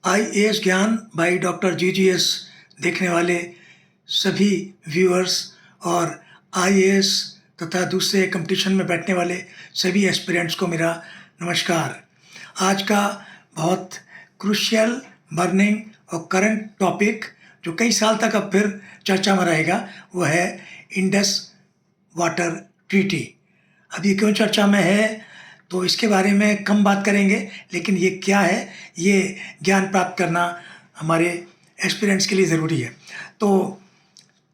IAS ज्ञान by doctor GGS देखने वाले सभी व्यूअर्स और आईएएस तथा दूसरे कंपटीशन में बैठने वाले सभी एस्पिरेंट्स को मेरा नमस्कार। आज का बहुत क्रूशियल, बर्निंग और करंट टॉपिक जो कई साल तक अब फिर चर्चा में रहेगा वो है इंडस वाटर ट्रीटी। अब ये क्यों चर्चा में है तो इसके बारे में कम बात करेंगे, लेकिन ये क्या है ये ज्ञान प्राप्त करना हमारे एस्पिरेंट्स के लिए ज़रूरी है। तो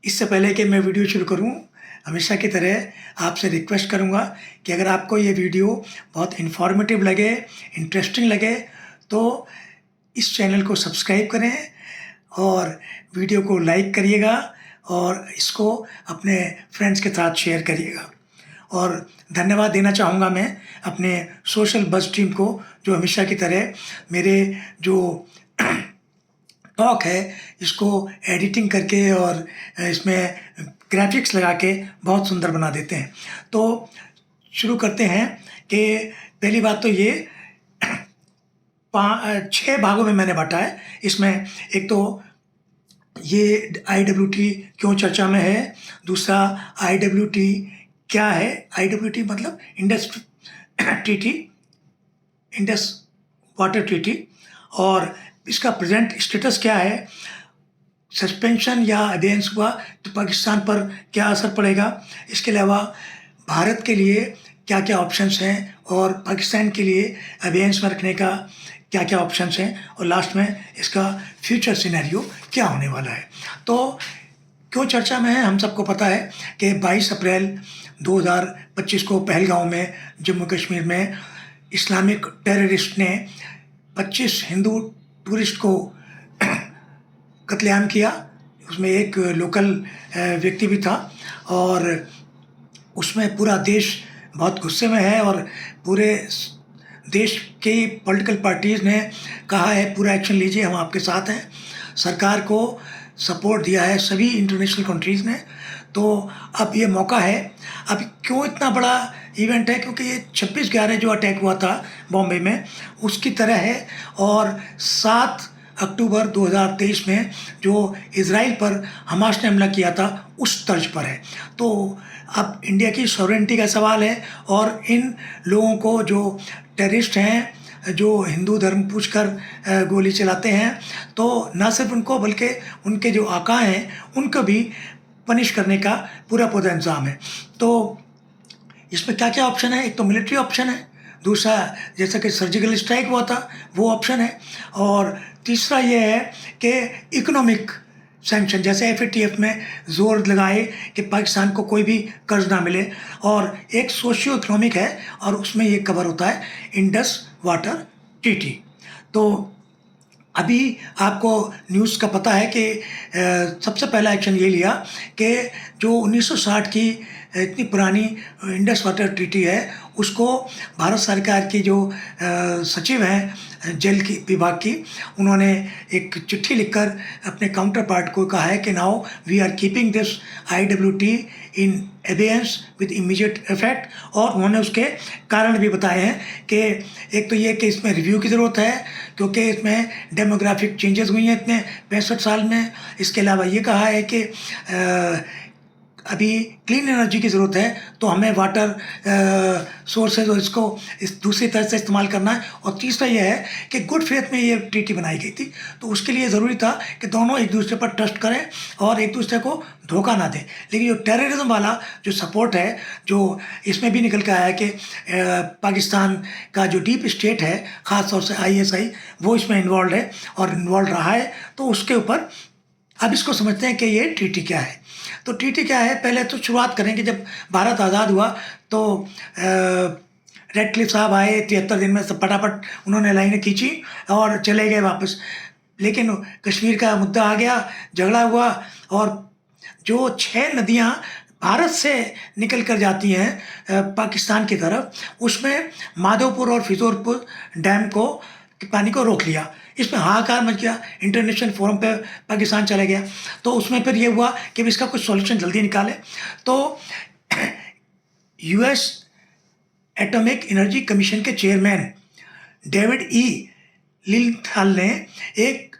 इससे पहले कि मैं वीडियो शुरू करूं, हमेशा की तरह आपसे रिक्वेस्ट करूंगा कि अगर आपको ये वीडियो बहुत इन्फॉर्मेटिव लगे, इंटरेस्टिंग लगे तो इस चैनल को सब्सक्राइब करें और वीडियो को लाइक करिएगा और इसको अपने फ्रेंड्स के साथ शेयर करिएगा। और धन्यवाद देना चाहूँगा मैं अपने सोशल बज़ टीम को, जो हमेशा की तरह मेरे जो टॉक है इसको एडिटिंग करके और इसमें ग्राफिक्स लगा के बहुत सुंदर बना देते हैं। तो शुरू करते हैं कि पहली बात तो ये 6 भागों में मैंने बांटा है। इसमें एक तो ये IWT क्यों चर्चा में है, दूसरा IWT क्या है, IWT मतलब Indus treaty, Indus water treaty, और इसका प्रेजेंट स्टेटस क्या है, सस्पेंशन या अबेयंस हुआ तो पाकिस्तान पर क्या असर पड़ेगा, इसके अलावा भारत के लिए क्या क्या ऑप्शंस हैं और पाकिस्तान के लिए अबेयंस में रखने का क्या क्या ऑप्शंस हैं, और लास्ट में इसका फ्यूचर सिनेरियो क्या होने वाला है। तो क्यों चर्चा में है, हम सबको पता है कि 22 अप्रैल 2025 को पहलगांव में जम्मू कश्मीर में इस्लामिक टेररिस्ट ने 25 हिंदू टूरिस्ट को कत्लेआम किया। उसमें एक लोकल व्यक्ति भी था और उसमें पूरा देश बहुत गुस्से में है और पूरे देश की पॉलिटिकल पार्टीज़ ने कहा है पूरा एक्शन लीजिए, हम आपके साथ हैं। सरकार को सपोर्ट दिया है सभी इंटरनेशनल कंट्रीज़ ने। तो अब ये मौका है। अब क्यों इतना बड़ा इवेंट है, क्योंकि ये 26/11 जो अटैक हुआ था बॉम्बे में उसकी तरह है, और 7 अक्टूबर 2023 में जो इज़राइल पर हमास ने हमला किया था उस तर्ज पर है। तो अब इंडिया की सॉवरेनिटी का सवाल है, और इन लोगों को जो टेररिस्ट हैं जो हिंदू धर्म पूछकर गोली चलाते हैं, तो ना सिर्फ उनको बल्कि उनके जो आका हैं उनको भी पनिश करने का पूरा इंतजाम है। तो इसमें क्या क्या ऑप्शन है, एक तो मिलिट्री ऑप्शन है, दूसरा जैसा कि सर्जिकल स्ट्राइक हुआ था वो ऑप्शन है, और तीसरा ये है कि इकोनॉमिक सैंक्शन, जैसे FATF में जोर लगाए कि पाकिस्तान को कोई भी कर्ज ना मिले, और एक सोशियो इकोनॉमिक है और उसमें ये कवर होता है इंडस वाटर ट्रीटी। तो अभी आपको न्यूज़ का पता है कि सबसे पहला एक्शन ये लिया कि जो 1960 की इतनी पुरानी इंडस वाटर ट्रीटी है उसको भारत सरकार की जो सचिव हैं जल की विभाग की, उन्होंने एक चिट्ठी लिखकर अपने काउंटर पार्ट को कहा है कि now we are keeping this IWT in abeyance with immediate effect, और उन्होंने उसके कारण भी बताए हैं कि एक तो ये कि इसमें रिव्यू की ज़रूरत है क्योंकि इसमें डेमोग्राफिक चेंजेस हुई हैं इतने 65 साल में। इसके अलावा ये कहा है कि अभी क्लीन एनर्जी की ज़रूरत है, तो हमें वाटर सोर्सेज और इसको इस दूसरी तरह से इस्तेमाल करना है। और तीसरा यह है कि गुड फेथ में ये ट्रीटी बनाई गई थी, तो उसके लिए ज़रूरी था कि दोनों एक दूसरे पर ट्रस्ट करें और एक दूसरे को धोखा ना दें। लेकिन जो टेररिज्म वाला जो सपोर्ट है, जो इसमें भी निकल के आया है कि पाकिस्तान का जो डीप स्टेट है, ख़ास तौर से ISI, वो इसमें इन्वॉल्व है और इन्वॉल्व रहा है। तो उसके ऊपर अब इसको समझते हैं कि ये ट्रीटी क्या है। तो ट्रीटी क्या है, पहले तो शुरुआत करें कि जब भारत आज़ाद हुआ तो रेडक्लिफ साहब आए, 73 दिन में सब फटाफट उन्होंने लाइनें खींची और चले गए वापस। लेकिन कश्मीर का मुद्दा आ गया, झगड़ा हुआ, और जो 6 नदियाँ भारत से निकल कर जाती हैं पाकिस्तान की तरफ, उसमें माधोपुर और फिजोरपुर डैम को पानी को रोक लिया। इसमें हाहाकार मच गया, इंटरनेशनल फोरम पे पाकिस्तान चला गया। तो उसमें फिर ये हुआ कि इसका कुछ सॉल्यूशन जल्दी निकाले। तो US एटॉमिक एनर्जी कमीशन के चेयरमैन डेविड लीलथाल ने एक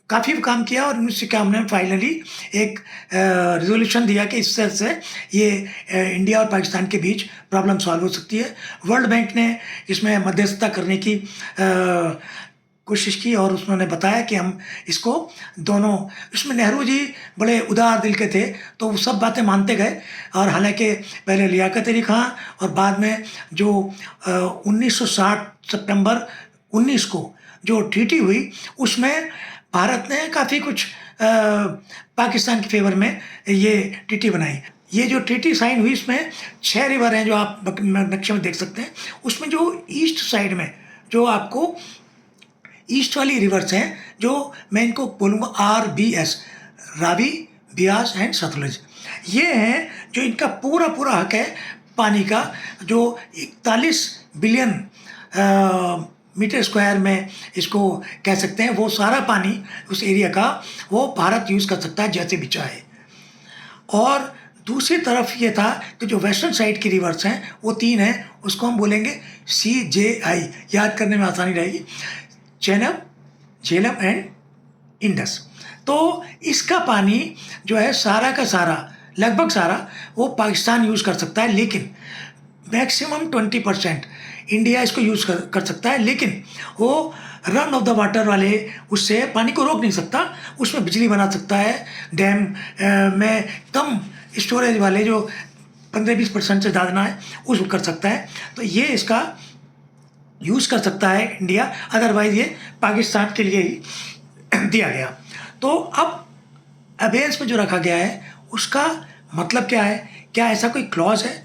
काफ़ी काम किया और 1951 में फाइनली एक रिजोल्यूशन दिया कि इस तरह से ये इंडिया और पाकिस्तान के बीच प्रॉब्लम सॉल्व हो सकती है। वर्ल्ड बैंक ने इसमें मध्यस्थता करने की कोशिश की और उन्होंने बताया कि हम इसको दोनों, इसमें नेहरू जी बड़े उदार दिल के थे तो वो सब बातें मानते गए। और हालांकि पहले लियाकत अली खां और बाद में जो 1960 सितंबर 19 को जो ट्रीटी हुई उसमें भारत ने काफ़ी कुछ पाकिस्तान के फेवर में ये ट्रीटी बनाई। ये जो ट्रीटी साइन हुई इसमें 6 रिवर हैं जो आप नक्शे में देख सकते हैं। उसमें जो ईस्ट साइड में जो आपको ईस्ट वाली रिवर्स हैं, जो मैं इनको बोलूँगा RBS, रावी, बियास एंड सतलुज, ये हैं जो इनका पूरा पूरा हक है पानी का, जो 41 बिलियन मीटर स्क्वायर में इसको कह सकते हैं। वो सारा पानी उस एरिया का वो भारत यूज़ कर सकता है जैसे भी चाहे। और दूसरी तरफ ये था कि जो वेस्टर्न साइड की रिवर्स हैं वो 3 हैं, उसको हम बोलेंगे CJI, याद करने में आसानी रहेगी, चेनाब, झेलम एंड इंडस। तो इसका पानी जो है सारा का सारा, लगभग सारा वो पाकिस्तान यूज़ कर सकता है, लेकिन मैक्सिमम 20% इंडिया इसको यूज़ कर सकता है। लेकिन वो रन ऑफ द वाटर वाले उससे पानी को रोक नहीं सकता, उसमें बिजली बना सकता है। डैम में कम स्टोरेज वाले जो 15-20% से ज़्यादा ना है उसको कर सकता है। तो ये इसका यूज़ कर सकता है इंडिया, अदरवाइज़ ये पाकिस्तान के लिए ही दिया गया। तो अब अबेंस में जो रखा गया है उसका मतलब क्या है, क्या ऐसा कोई क्लॉज है?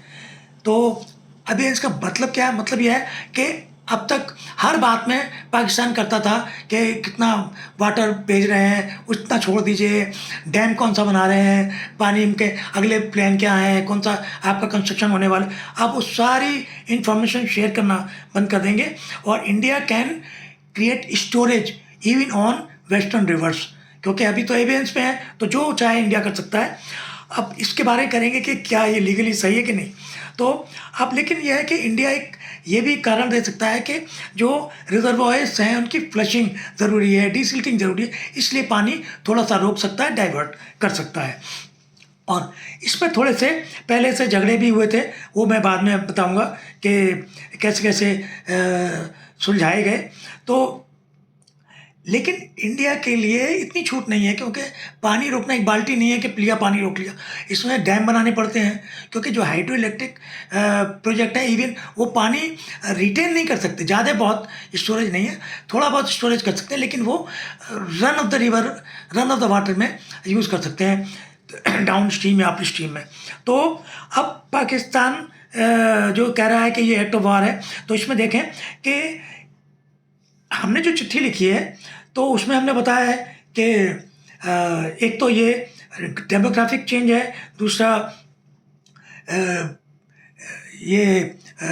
तो अबेंस का मतलब क्या है? मतलब यह है कि अब तक हर बात में पाकिस्तान करता था कि कितना वाटर भेज रहे हैं, उतना छोड़ दीजिए, डैम कौन सा बना रहे हैं, पानी के अगले प्लान क्या है, कौन सा आपका कंस्ट्रक्शन होने वाला। अब वो सारी इंफॉर्मेशन शेयर करना बंद कर देंगे और India can create storage even on western rivers, क्योंकि अभी तो एवियंस में है तो जो चाहे इंडिया कर सकता है। अब इसके बारे में करेंगे कि क्या ये लीगली सही है कि नहीं। तो अब लेकिन यह है कि इंडिया एक ये भी कारण दे सकता है कि जो रिजर्वॉयर्स हैं उनकी फ्लशिंग ज़रूरी है, डीसिल्टिंग ज़रूरी है, इसलिए पानी थोड़ा सा रोक सकता है, डाइवर्ट कर सकता है। और इसमें थोड़े से पहले से झगड़े भी हुए थे, वो मैं बाद में बताऊंगा कि कैसे कैसे सुलझाए गए। तो लेकिन इंडिया के लिए इतनी छूट नहीं है, क्योंकि पानी रोकना एक बाल्टी नहीं है कि लिया पानी रोक लिया, इसमें डैम बनाने पड़ते हैं। क्योंकि जो हाइड्रो इलेक्ट्रिक प्रोजेक्ट है इवन वो पानी रिटेन नहीं कर सकते, ज़्यादा बहुत स्टोरेज नहीं है, थोड़ा बहुत स्टोरेज कर सकते हैं, लेकिन वो run of the river, run of the water में यूज़ कर सकते हैं, डाउन स्ट्रीम या अप स्ट्रीम में। तो अब पाकिस्तान जो कह रहा है कि ये एक्ट ऑफ वार है, तो इसमें देखें कि हमने जो चिट्ठी लिखी है तो उसमें हमने बताया है कि एक तो ये डेमोग्राफिक चेंज है, दूसरा ये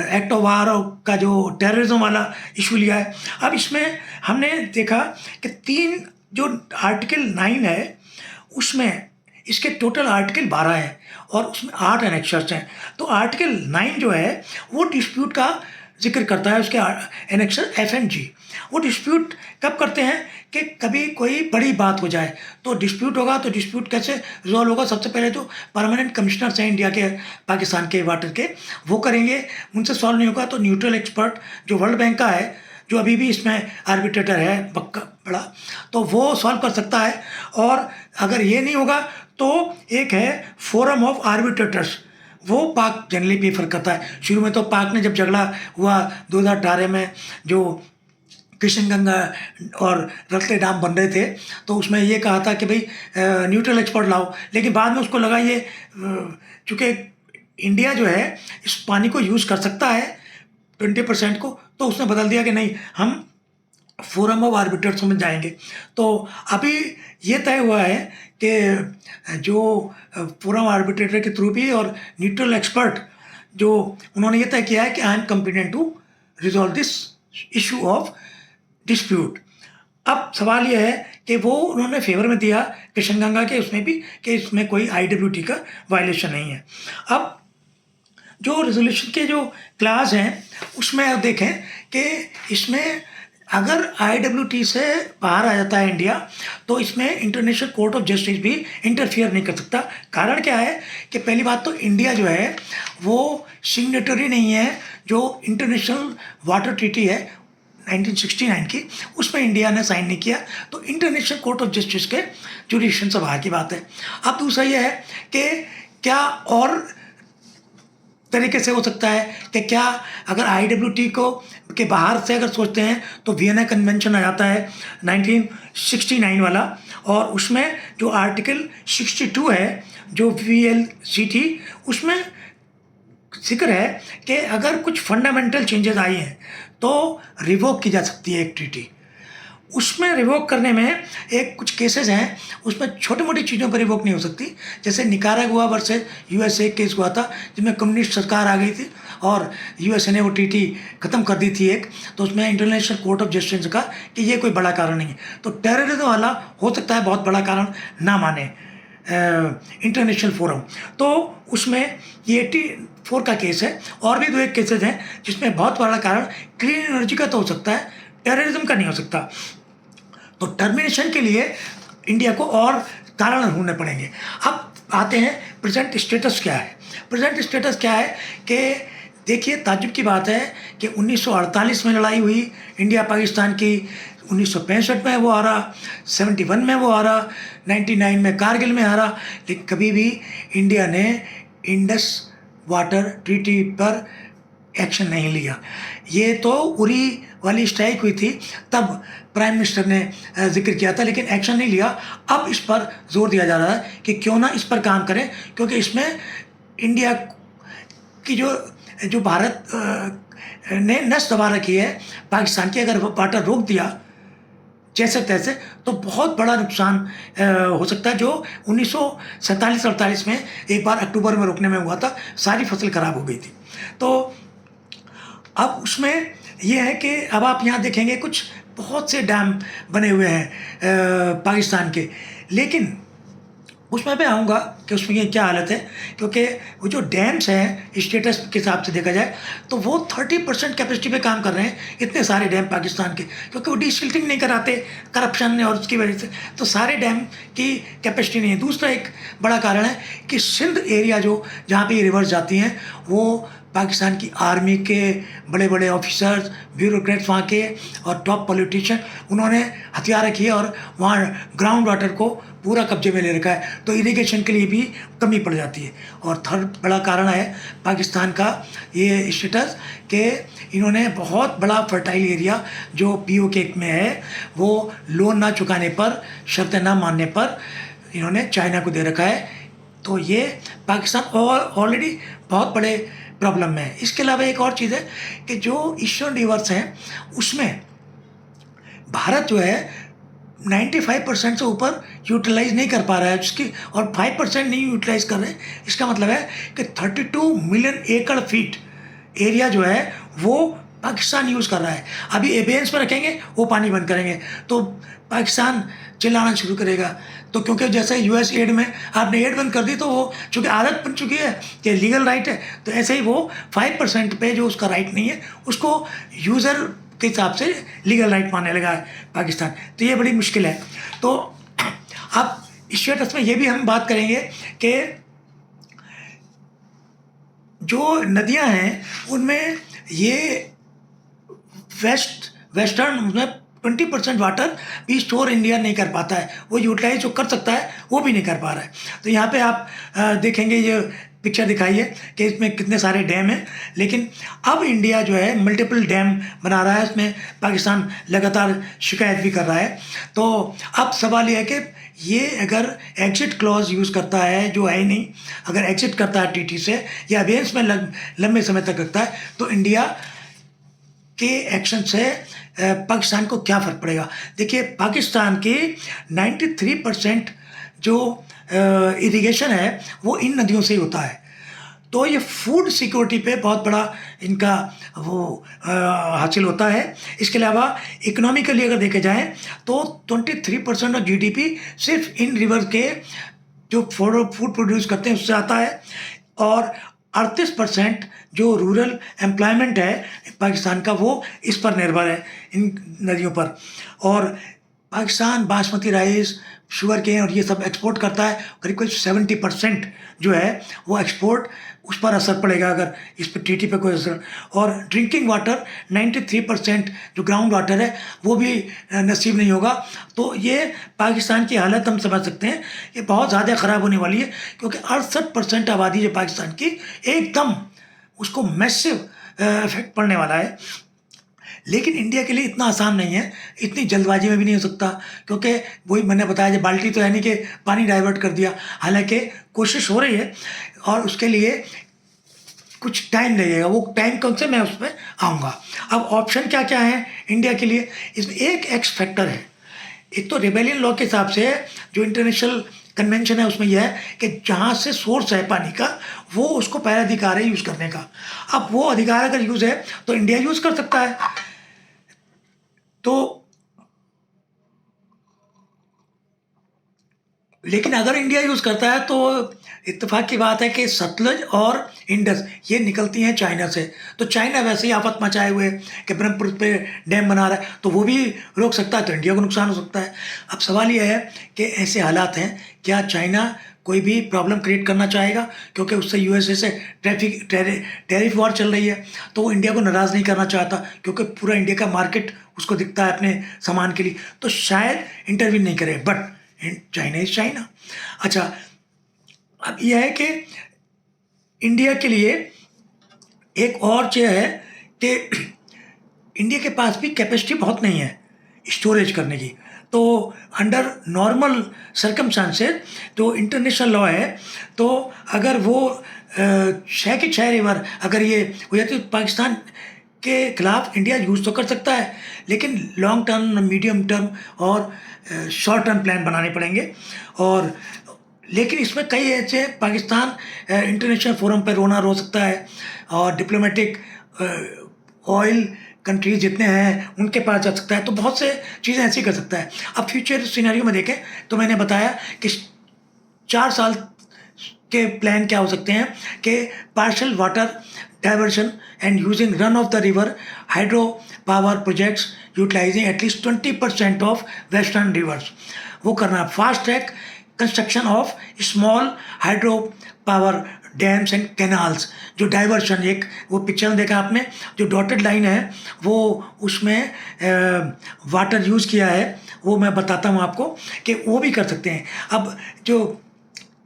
एक्ट ऑफ वार का जो टेररिज्म वाला इशू लिया है। अब इसमें हमने देखा कि 3 जो आर्टिकल 9 है उसमें इसके टोटल आर्टिकल 12 हैं और उसमें 8 एनेक्सर्स हैं। तो आर्टिकल 9 जो है वो डिस्प्यूट का जिक्र करता है, उसके एनेक्सर FNG। वो डिस्प्यूट कब करते हैं कि कभी कोई बड़ी बात हो जाए तो डिस्प्यूट होगा, तो डिस्प्यूट कैसे रिजॉल्व होगा। सबसे पहले तो परमानेंट कमिश्नर्स हैं इंडिया के, पाकिस्तान के वाटर के, वो करेंगे, उनसे सॉल्व नहीं होगा तो न्यूट्रल एक्सपर्ट जो वर्ल्ड बैंक का है, जो अभी भी इसमें आर्बिट्रेटर है बक्का बड़ा, तो वो सॉल्व कर सकता है। और अगर ये नहीं होगा तो एक है फोरम ऑफ आर्बिट्रेटर्स, वो पाक जनरली प्रेफर करता है। शुरू में तो पाक ने जब झगड़ा हुआ 2018 में, जो किशन गंगा और रत्ते डाम बन रहे थे, तो उसमें ये कहा था कि भाई न्यूट्रल एक्सपर्ट लाओ, लेकिन बाद में उसको लगा ये चूँकि इंडिया जो है इस पानी को यूज़ कर सकता है 20% को, तो उसने बदल दिया कि नहीं, हम फोरम ऑफ आर्बिट्रेटर्स में जाएंगे। तो अभी ये तय हुआ है कि जो फोरम आर्बिट्रेटर के थ्रू भी और न्यूट्रल एक्सपर्ट जो उन्होंने ये तय किया है कि I am competent to resolve this issue of dispute. अब सवाल यह है कि वो उन्होंने फेवर में दिया किशन गंगा के, उसमें भी कि इसमें कोई IWT का वायलेशन नहीं है। अब जो रेजोल्यूशन के जो क्लास हैं उसमें आप देखें कि इसमें अगर IWT से बाहर आ जाता है इंडिया, तो इसमें इंटरनेशनल कोर्ट ऑफ जस्टिस भी इंटरफियर नहीं कर सकता। कारण क्या है कि पहली बात तो इंडिया जो है वो सिग्नेटरी नहीं है जो इंटरनेशनल वाटर ट्रीटी है 1969 की, उसमें इंडिया ने साइन नहीं किया, तो इंटरनेशनल कोर्ट ऑफ जस्टिस के जुडिशन से बाहर की बात है। अब दूसरा ये है कि क्या और तरीके से हो सकता है कि क्या अगर IWT को के बाहर से अगर सोचते हैं तो वियना कन्वेंशन आ जाता है 1969 वाला, और उसमें जो आर्टिकल 62 है जो VLCT, उसमें जिक्र है कि अगर कुछ फंडामेंटल चेंजेस आई हैं तो रिवोक की जा सकती है एक ट्रीटी। उसमें रिवोक करने में एक कुछ केसेस हैं, उसमें छोटी मोटी चीज़ों पर रिवोक नहीं हो सकती। जैसे निकारागुआ वर्सेस USA केस हुआ था जिसमें कम्युनिस्ट सरकार आ गई थी और USA ने वो ट्रीटी ख़त्म कर दी थी एक, तो उसमें इंटरनेशनल कोर्ट ऑफ जस्टिस ने कहा कि ये कोई बड़ा कारण नहीं है। तो टेररिज्म वाला हो सकता है बहुत बड़ा कारण ना माने इंटरनेशनल फोरम, तो उसमें ये 84 का केस है। और भी 2 एक केसेज हैं जिसमें बहुत बड़ा कारण क्लीन एनर्जी का तो हो सकता है, टेररिज्म का नहीं हो सकता। तो टर्मिनेशन के लिए इंडिया को और कारण ढूंढने पड़ेंगे। अब आते हैं प्रेजेंट स्टेटस क्या है। प्रेजेंट स्टेटस क्या है कि देखिए, ताज्जुब की बात है कि 1948 में लड़ाई हुई इंडिया पाकिस्तान की, 1965 में वो हारा, 71 में वो हारा, 99 में कारगिल में हारा, लेकिन कभी भी इंडिया ने इंडस वाटर ट्रीटी पर एक्शन नहीं लिया। ये तो उरी वाली स्ट्राइक हुई थी तब प्राइम मिनिस्टर ने जिक्र किया था, लेकिन एक्शन नहीं लिया। अब इस पर जोर दिया जा रहा है कि क्यों ना इस पर काम करें, क्योंकि इसमें इंडिया की जो भारत ने नस दबा रखी है पाकिस्तान की, अगर वाटर रोक दिया जैसे तैसे तो बहुत बड़ा नुकसान हो सकता है। जो 1947-48 में एक बार अक्टूबर में रोकने में हुआ था, सारी फसल खराब हो गई थी। तो अब उसमें यह है कि अब आप यहाँ देखेंगे कुछ बहुत से डैम बने हुए हैं पाकिस्तान के, लेकिन उसमें मैं आऊँगा कि उसमें ये क्या हालत है, क्योंकि वो जो डैम्स हैं स्टेटस के हिसाब से देखा जाए तो वो 30% कैपेसिटी पे काम कर रहे हैं, इतने सारे डैम पाकिस्तान के, क्योंकि वो डिसिल्टिंग नहीं कराते करप्शन और उसकी वजह से, तो सारे डैम की कैपेसिटी नहीं है। दूसरा एक बड़ा कारण है कि सिंध एरिया जो जहाँ पे ये रिवर्स जाती हैं, वो पाकिस्तान की आर्मी के बड़े बड़े ऑफिसर्स, ब्यूरोक्रेट्स वहाँ के और टॉप पॉलिटिशियन, उन्होंने हथियार रखी है और वहाँ ग्राउंड वाटर को पूरा कब्जे में ले रखा है, तो इरिगेशन के लिए भी कमी पड़ जाती है। और थर्ड बड़ा कारण है पाकिस्तान का ये स्टेटस कि इन्होंने बहुत बड़ा फर्टाइल एरिया जो POK में है, वो लोन ना चुकाने पर, शर्तें ना मानने पर इन्होंने चाइना को दे रखा है। तो ये पाकिस्तान ऑलरेडी बहुत बड़े प्रॉब्लम में है। इसके अलावा एक और चीज़ है कि जो ईस्टर्न रिवर्स हैं उसमें भारत जो है 95% से ऊपर यूटिलाइज नहीं कर पा रहा है उसकी, और 5% नहीं यूटिलाइज कर रहे। इसका मतलब है कि 32 मिलियन एकड़ फीट एरिया जो है वो पाकिस्तान यूज़ कर रहा है। अभी एबेंस पर रखेंगे, वो पानी बंद करेंगे तो पाकिस्तान चिल्लाना शुरू करेगा। तो क्योंकि जैसे US एड में आपने एड बंद कर दी तो वो चूँकि आदत बन चुकी है कि लीगल राइट है, तो ऐसे ही वो 5% पे जो उसका राइट नहीं है उसको यूज़र के हिसाब से लीगल राइट मानने लगा है पाकिस्तान। तो ये बड़ी मुश्किल है। तो अब इस स्टेटस में ये भी हम बात करेंगे कि जो नदियां हैं उनमें ये वेस्टर्न में 20% वाटर भी स्टोर इंडिया नहीं कर पाता है, वो यूटिलाइज जो कर सकता है वो भी नहीं कर पा रहा है। तो यहाँ पे आप देखेंगे ये पिक्चर दिखाई है कि इसमें कितने सारे डैम हैं, लेकिन अब इंडिया जो है मल्टीपल डैम बना रहा है, उसमें पाकिस्तान लगातार शिकायत भी कर रहा है। तो अब सवाल ये है कि ये अगर एग्जिट क्लॉज यूज़ करता है, जो है ही नहीं, अगर एग्जिट करता है TT से या अबेंस में लंबे समय तक रखता है, तो इंडिया के एक्शन से पाकिस्तान को क्या फ़र्क पड़ेगा। देखिए, पाकिस्तान की 93% जो इरिगेशन है वो इन नदियों से ही होता है, तो ये फूड सिक्योरिटी पे बहुत बड़ा इनका वो हासिल होता है। इसके अलावा इकोनॉमिकली अगर देखे जाएँ तो 23% ऑफ GDP सिर्फ इन रिवर के जो फूड प्रोड्यूस करते हैं उससे आता है, और 38% जो रूरल एम्प्लॉयमेंट है पाकिस्तान का, वो इस पर निर्भर है, इन नदियों पर। और Pakistan basmati rice, sugarcane और ये सब एक्सपोर्ट करता है। करीब करीब 70% जो है वो एक्सपोर्ट, उस पर असर पड़ेगा अगर इस पर टीटी पे कोई असर। और ड्रिंकिंग वाटर 93% जो ग्राउंड वाटर है वो भी नसीब नहीं होगा। तो ये पाकिस्तान की हालत हम समझ सकते हैं, ये बहुत ज़्यादा ख़राब होने वाली है, क्योंकि 68% आबादी जो पाकिस्तान की, एकदम उसको मैसिव इफेक्ट पड़ने वाला है। लेकिन इंडिया के लिए इतना आसान नहीं है, इतनी जल्दबाजी में भी नहीं हो सकता, क्योंकि वही मैंने बताया, जो बाल्टी तो है नहीं कि पानी डाइवर्ट कर दिया, हालांकि कोशिश हो रही है और उसके लिए कुछ टाइम लगेगा। वो टाइम कौन से, मैं उस पर आऊँगा। अब ऑप्शन क्या क्या है इंडिया के लिए, इसमें एक एक्स फैक्टर है। एक तो रिबेलियन लॉ के हिसाब से जो इंटरनेशनल कन्वेंशन है उसमें यह है कि जहाँ से सोर्स है पानी का, वो उसको पहला अधिकार है यूज़ करने का। अब वो अधिकार अगर यूज़ है तो इंडिया यूज़ कर सकता है। तो लेकिन अगर इंडिया यूज़ करता है तो इत्तेफाक की बात है कि सतलज और इंडस ये निकलती हैं चाइना से। तो चाइना वैसे ही आफत मचाए हुए कि ब्रह्मपुत्र पे डैम बना रहा है, तो वो भी रोक सकता है, तो इंडिया को नुकसान हो सकता है। अब सवाल ये है कि ऐसे हालात हैं, क्या चाइना कोई भी प्रॉब्लम क्रिएट करना चाहेगा, क्योंकि उससे यूएसए से टैरिफ वॉर चल रही है, तो वो इंडिया को नाराज़ नहीं करना चाहता, क्योंकि पूरा इंडिया का मार्केट उसको दिखता है अपने सामान के लिए, तो शायद इंटरवीन नहीं करे। But China is China. अच्छा, अब यह है कि इंडिया के लिए एक और चीज़ है कि इंडिया के पास भी कैपेसिटी बहुत नहीं है स्टोरेज करने की। तो अंडर नॉर्मल सर्कमस्टांसेस जो इंटरनेशनल लॉ है, तो अगर वो 6 की 6 रिवर अगर ये हो जाती तो पाकिस्तान के खिलाफ इंडिया यूज़ तो कर सकता है, लेकिन लॉन्ग टर्म, मीडियम टर्म और शॉर्ट टर्म प्लान बनाने पड़ेंगे। और लेकिन इसमें कई ऐसे पाकिस्तान इंटरनेशनल फोरम पर रोना रो सकता है, और डिप्लोमेटिक ऑयल कंट्रीज जितने हैं उनके पास जा सकता है, तो बहुत से चीज़ें ऐसी कर सकता है। अब फ्यूचर सिनेरियो में देखें तो मैंने बताया कि 4 साल के प्लान क्या हो सकते हैं कि partial water diversion and using run of the river hydro power projects utilising at least 20% of western rivers, वो करना। Fast track construction of small hydro power dams and canals, जो डाइवर्शन, एक वो पिक्चर में देखा आपने, जो डॉटेड लाइन है वो उसमें वाटर यूज़ किया है, वो मैं बताता हूँ आपको कि वो भी कर सकते हैं। अब जो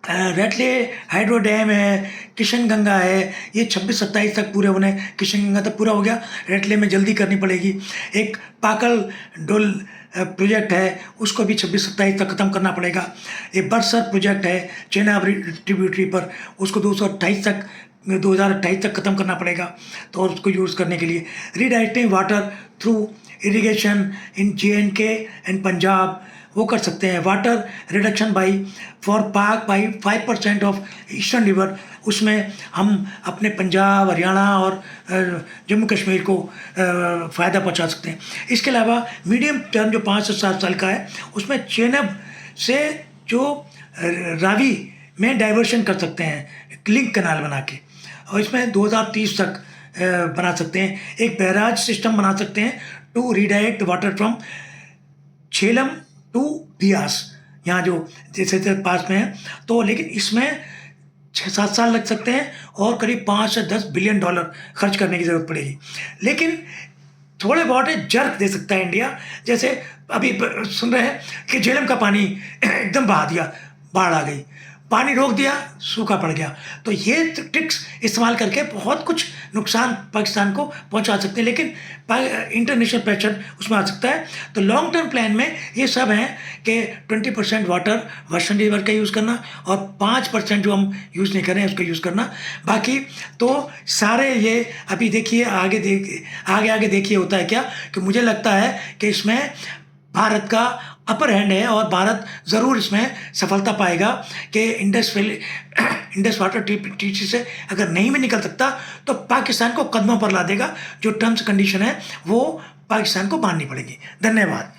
रेटले हाइड्रो डैम है, किशन गंगा है, ये 26-27 तक पूरे होने, किशन गंगा तक पूरा हो गया, रेटले में जल्दी करनी पड़ेगी। एक पाकल डोल प्रोजेक्ट है, उसको भी 26-27 तक ख़त्म करना पड़ेगा। एक बरसर प्रोजेक्ट है चेनाब ट्रिब्यूटरी पर, उसको 2028 तक ख़त्म करना पड़ेगा, तो और उसको यूज़ करने के लिए redirecting water through irrigation in JNK and Punjab, वो कर सकते हैं। वाटर रिडक्शन फॉर पाक बाई 5% ऑफ ईस्टर्न रिवर, उसमें हम अपने पंजाब, हरियाणा और जम्मू कश्मीर को फ़ायदा पहुंचा सकते हैं। इसके अलावा मीडियम टर्म जो 5 से 7 साल का है, उसमें चेनाब से जो रावी में डाइवर्शन कर सकते हैं, लिंक कनाल बना के, और इसमें 2030 तक बना सकते हैं। एक बैराज सिस्टम बना सकते हैं to redirect water from Jhelum to Beas, यहाँ जो जैसे पास में है, तो लेकिन इसमें 6-7 साल लग सकते हैं और करीब 5 से 10 बिलियन डॉलर खर्च करने की ज़रूरत पड़ेगी। लेकिन थोड़े बहुत जर्क दे सकता है इंडिया, जैसे अभी सुन रहे हैं कि झेलम का पानी एकदम बहा दिया, बाढ़ आ गई, पानी रोक दिया, सूखा पड़ गया। तो ये ट्रिक्स इस्तेमाल करके बहुत कुछ नुकसान पाकिस्तान को पहुंचा सकते हैं, लेकिन इंटरनेशनल प्रेशर उसमें आ सकता है। तो लॉन्ग टर्म प्लान में ये सब हैं कि 20% वाटर वेस्टर्न रिवर का यूज़ करना, और 5% जो हम यूज़ नहीं कर रहे हैं उसका यूज़ करना। बाकी तो सारे ये अभी देखिए, आगे देखिए होता है क्या, कि मुझे लगता है कि इसमें भारत का अपर हैंड है, और भारत ज़रूर इसमें सफलता पाएगा कि इंडस वाटर ट्रीटी से अगर नहीं भी निकल सकता तो पाकिस्तान को कदमों पर ला देगा। जो टर्म्स कंडीशन है वो पाकिस्तान को माननी पड़ेगी। धन्यवाद।